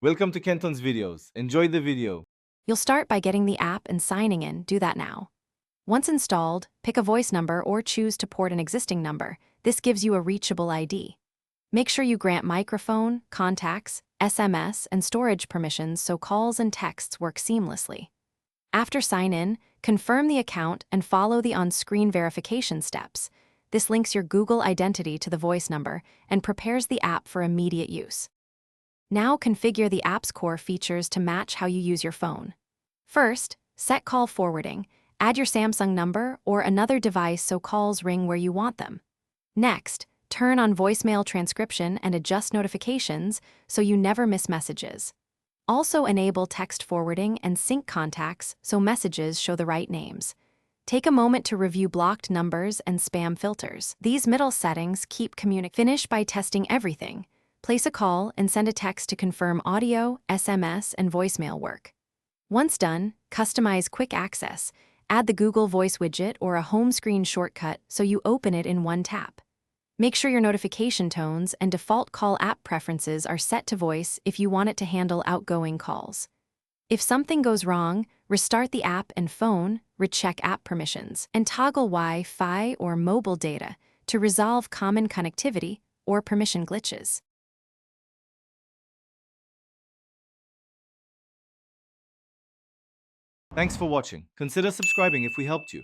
Welcome to Kenton's videos. Enjoy the video. You'll start by getting the app and signing in. Do that now. Once installed, pick a voice number or choose to port an existing number. This gives you a reachable ID. Make sure you grant microphone, contacts, SMS, and storage permissions so calls and texts work seamlessly. After sign in, confirm the account and follow the on-screen verification steps. This links your Google identity to the voice number and prepares the app for immediate use. Now configure the app's core features to match how you use your phone. First, set call forwarding. Add your Samsung number or another device so calls ring where you want them. Next, turn on voicemail transcription and adjust notifications so you never miss messages. Also enable text forwarding and sync contacts so messages show the right names. Take a moment to review blocked numbers and spam filters. These middle settings keep communication. Finish by testing everything. Place a call and send a text to confirm audio, SMS, and voicemail work. Once done, customize quick access. Add the Google Voice widget or a home screen shortcut so you open it in one tap. Make sure your notification tones and default call app preferences are set to voice if you want it to handle outgoing calls. If something goes wrong, restart the app and phone, recheck app permissions, and toggle Wi-Fi or mobile data to resolve common connectivity or permission glitches. Thanks for watching. Consider subscribing if we helped you.